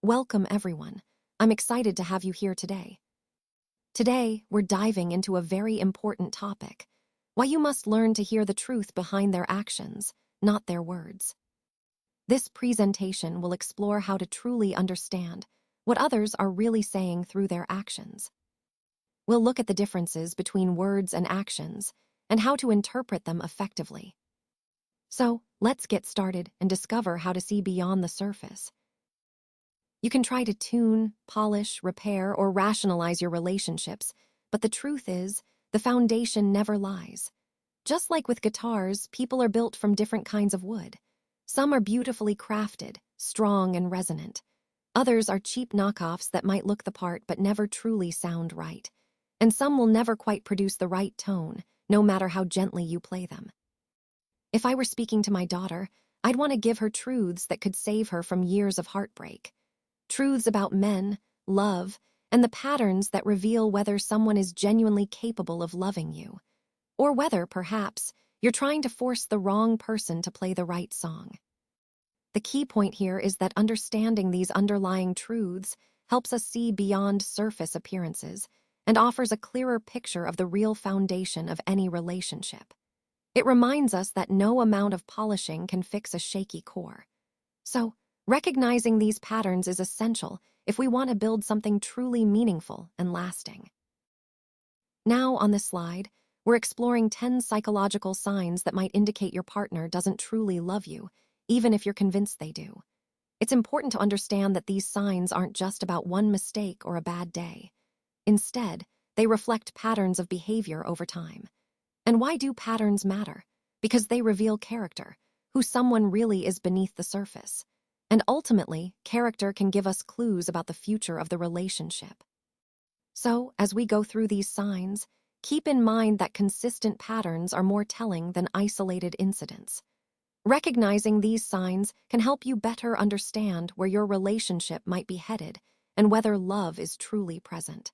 Welcome, everyone. I'm excited to have you here today. Today, we're diving into a very important topic: why you must learn to hear the truth behind their actions, not their words. This presentation will explore how to truly understand what others are really saying through their actions. We'll look at the differences between words and actions and how to interpret them effectively. So, let's get started and discover how to see beyond the surface. You can try to tune, polish, repair, or rationalize your relationships, but the truth is, the foundation never lies. Just like with guitars, people are built from different kinds of wood. Some are beautifully crafted, strong and resonant. Others are cheap knockoffs that might look the part but never truly sound right. And some will never quite produce the right tone, no matter how gently you play them. If I were speaking to my daughter, I'd want to give her truths that could save her from years of heartbreak. Truths about men, love, and the patterns that reveal whether someone is genuinely capable of loving you, or whether, perhaps, you're trying to force the wrong person to play the right song. The key point here is that understanding these underlying truths helps us see beyond surface appearances and offers a clearer picture of the real foundation of any relationship. It reminds us that no amount of polishing can fix a shaky core. So, recognizing these patterns is essential if we want to build something truly meaningful and lasting. Now, on this slide, we're exploring 10 psychological signs that might indicate your partner doesn't truly love you, even if you're convinced they do. It's important to understand that these signs aren't just about one mistake or a bad day. Instead, they reflect patterns of behavior over time. And why do patterns matter? Because they reveal character, who someone really is beneath the surface. And ultimately, character can give us clues about the future of the relationship. So, as we go through these signs, keep in mind that consistent patterns are more telling than isolated incidents. Recognizing these signs can help you better understand where your relationship might be headed and whether love is truly present.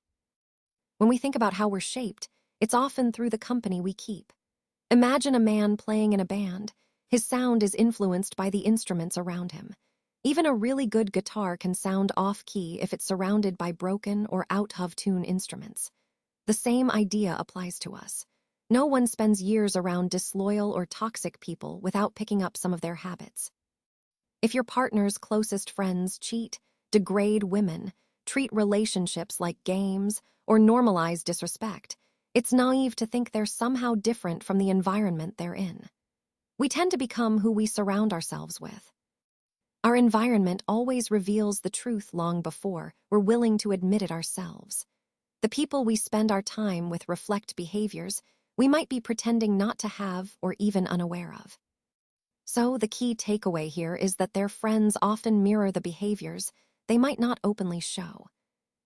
When we think about how we're shaped, it's often through the company we keep. Imagine a man playing in a band. His sound is influenced by the instruments around him. Even a really good guitar can sound off-key if it's surrounded by broken or out-of-tune instruments. The same idea applies to us. No one spends years around disloyal or toxic people without picking up some of their habits. If your partner's closest friends cheat, degrade women, treat relationships like games, or normalize disrespect, it's naive to think they're somehow different from the environment they're in. We tend to become who we surround ourselves with. Our environment always reveals the truth long before we're willing to admit it ourselves. The people we spend our time with reflect behaviors we might be pretending not to have or even unaware of. So the key takeaway here is that their friends often mirror the behaviors they might not openly show.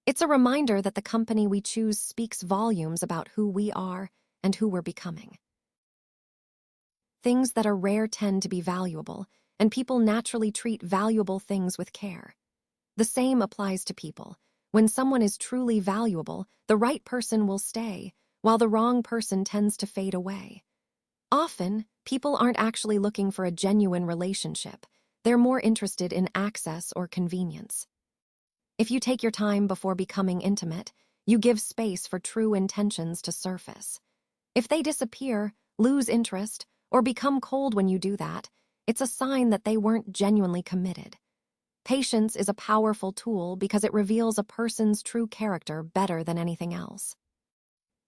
It's a reminder that the company we choose speaks volumes about who we are and who we're becoming. Things that are rare tend to be valuable, and people naturally treat valuable things with care. The same applies to people. When someone is truly valuable, the right person will stay, while the wrong person tends to fade away. Often, people aren't actually looking for a genuine relationship. They're more interested in access or convenience. If you take your time before becoming intimate, you give space for true intentions to surface. If they disappear, lose interest, or become cold when you do that, it's a sign that they weren't genuinely committed. Patience is a powerful tool because it reveals a person's true character better than anything else.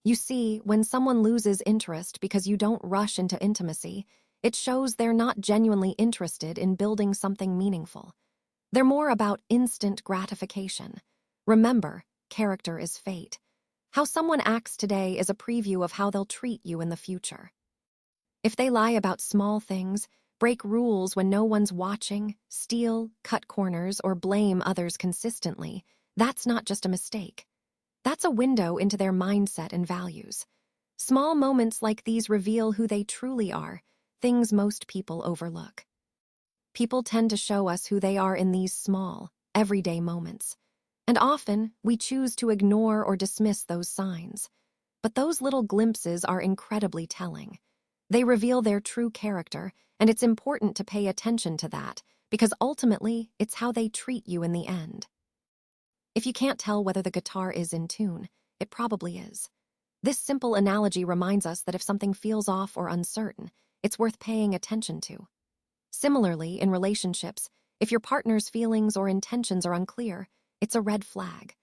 You see, when someone loses interest because you don't rush into intimacy, it shows they're not genuinely interested in building something meaningful. They're more about instant gratification. Remember, character is fate. How someone acts today is a preview of how they'll treat you in the future. If they lie about small things, break rules when no one's watching, steal, cut corners, or blame others consistently, that's not just a mistake. That's a window into their mindset and values. Small moments like these reveal who they truly are, things most people overlook. People tend to show us who they are in these small, everyday moments. And often, we choose to ignore or dismiss those signs. But those little glimpses are incredibly telling. They reveal their true character, and it's important to pay attention to that, because ultimately, it's how they treat you in the end. If you can't tell whether the guitar is in tune, it probably is. This simple analogy reminds us that if something feels off or uncertain, it's worth paying attention to. Similarly, in relationships, if your partner's feelings or intentions are unclear, it's a red flag.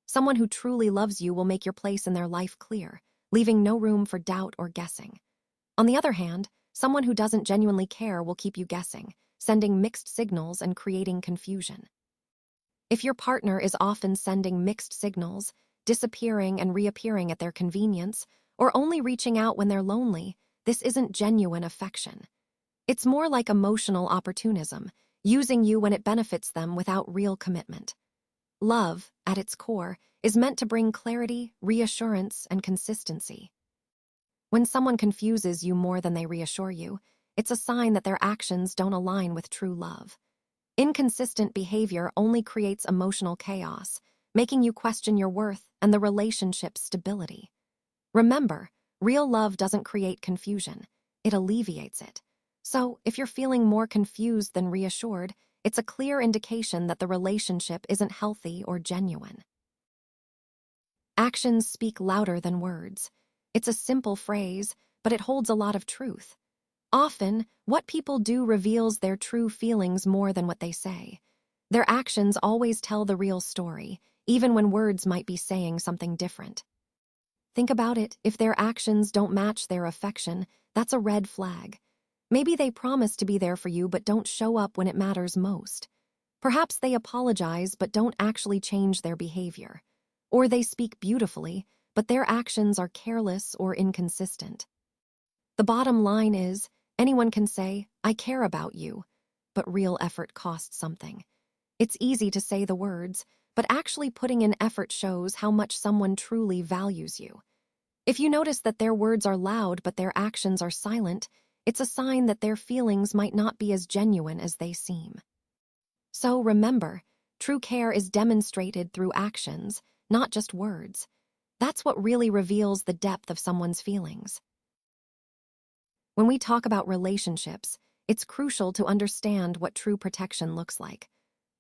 Someone who truly loves you will make your place in their life clear, leaving no room for doubt or guessing. On the other hand, someone who doesn't genuinely care will keep you guessing, sending mixed signals and creating confusion. If your partner is often sending mixed signals, disappearing and reappearing at their convenience, or only reaching out when they're lonely, this isn't genuine affection. It's more like emotional opportunism, using you when it benefits them without real commitment. Love, at its core, is meant to bring clarity, reassurance, and consistency. When someone confuses you more than they reassure you, it's a sign that their actions don't align with true love. Inconsistent behavior only creates emotional chaos, making you question your worth and the relationship's stability. Remember, real love doesn't create confusion, it alleviates it. So, if you're feeling more confused than reassured, it's a clear indication that the relationship isn't healthy or genuine. Actions speak louder than words. It's a simple phrase, but it holds a lot of truth. Often, what people do reveals their true feelings more than what they say. Their actions always tell the real story, even when words might be saying something different. Think about it, if their actions don't match their affection, that's a red flag. Maybe they promise to be there for you but don't show up when it matters most. Perhaps they apologize but don't actually change their behavior. Or they speak beautifully, but their actions are careless or inconsistent. The bottom line is, anyone can say, "I care about you," but real effort costs something. It's easy to say the words, but actually putting in effort shows how much someone truly values you. If you notice that their words are loud but their actions are silent, it's a sign that their feelings might not be as genuine as they seem. So remember, true care is demonstrated through actions, not just words. That's what really reveals the depth of someone's feelings. When we talk about relationships, it's crucial to understand what true protection looks like.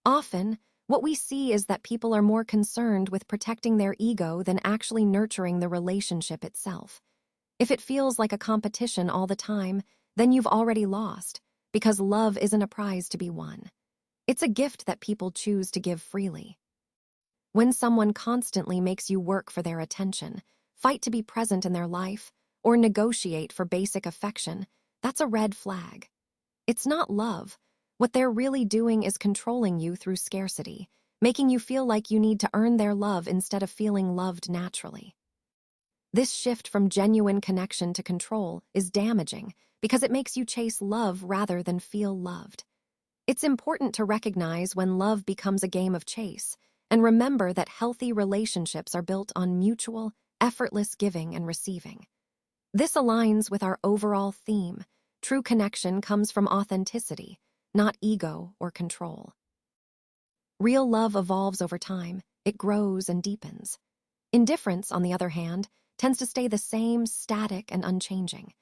Often, what we see is that people are more concerned with protecting their ego than actually nurturing the relationship itself. If it feels like a competition all the time, then you've already lost, because love isn't a prize to be won. It's a gift that people choose to give freely. When someone constantly makes you work for their attention, fight to be present in their life, or negotiate for basic affection, that's a red flag. It's not love. What they're really doing is controlling you through scarcity, making you feel like you need to earn their love instead of feeling loved naturally. This shift from genuine connection to control is damaging because it makes you chase love rather than feel loved. It's important to recognize when love becomes a game of chase, and remember that healthy relationships are built on mutual, effortless giving and receiving. This aligns with our overall theme. True connection comes from authenticity, not ego or control. Real love evolves over time, it grows and deepens. Indifference, on the other hand, tends to stay the same, static and unchanging.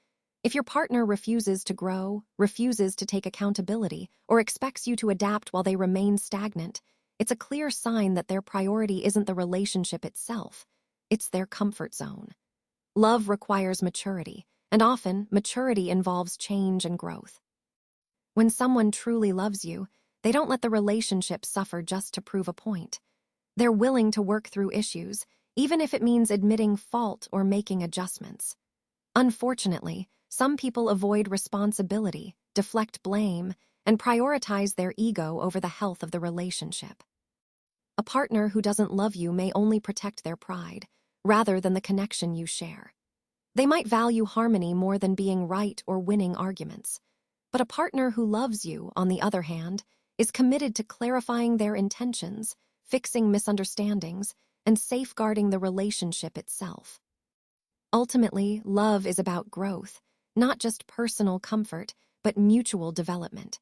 If your partner refuses to grow, refuses to take accountability, or expects you to adapt while they remain stagnant, it's a clear sign that their priority isn't the relationship itself, it's their comfort zone. Love requires maturity, and often maturity involves change and growth. When someone truly loves you, they don't let the relationship suffer just to prove a point. They're willing to work through issues, even if it means admitting fault or making adjustments. Unfortunately, some people avoid responsibility, deflect blame, and prioritize their ego over the health of the relationship. A partner who doesn't love you may only protect their pride, rather than the connection you share. They might value harmony more than being right or winning arguments. But a partner who loves you, on the other hand, is committed to clarifying their intentions, fixing misunderstandings, and safeguarding the relationship itself. Ultimately, love is about growth, not just personal comfort, but mutual development.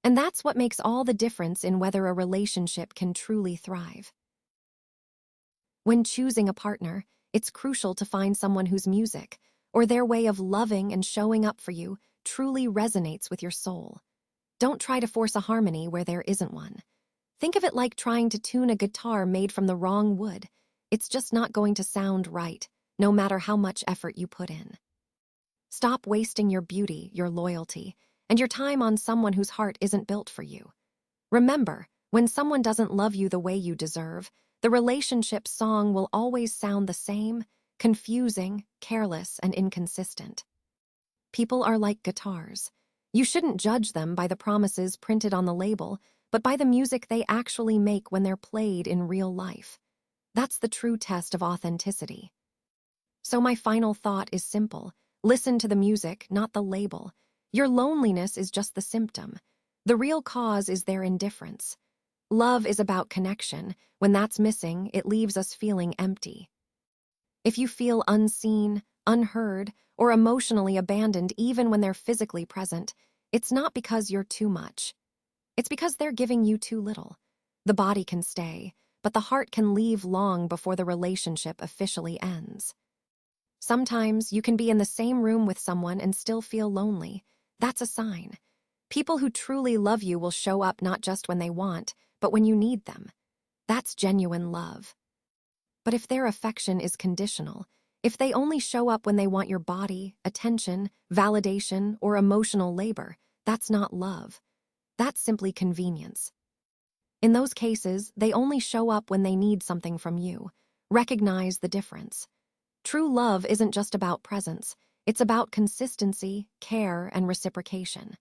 And that's what makes all the difference in whether a relationship can truly thrive. When choosing a partner, it's crucial to find someone whose music, or their way of loving and showing up for you, truly resonates with your soul. Don't try to force a harmony where there isn't one. Think of it like trying to tune a guitar made from the wrong wood. It's just not going to sound right, no matter how much effort you put in. Stop wasting your beauty, your loyalty, and your time on someone whose heart isn't built for you. Remember, when someone doesn't love you the way you deserve, the relationship song will always sound the same, confusing, careless, and inconsistent. People are like guitars. You shouldn't judge them by the promises printed on the label, but by the music they actually make when they're played in real life. That's the true test of authenticity. So my final thought is simple. Listen to the music, not the label. Your loneliness is just the symptom. The real cause is their indifference. Love is about connection. When that's missing, it leaves us feeling empty. If you feel unseen, unheard, or emotionally abandoned even when they're physically present, it's not because you're too much. It's because they're giving you too little. The body can stay, but the heart can leave long before the relationship officially ends. Sometimes you can be in the same room with someone and still feel lonely. That's a sign. People who truly love you will show up not just when they want, but when you need them. That's genuine love. But if their affection is conditional, if they only show up when they want your body, attention, validation, or emotional labor, that's not love. That's simply convenience. In those cases, they only show up when they need something from you. Recognize the difference. True love isn't just about presence. It's about consistency, care, and reciprocation.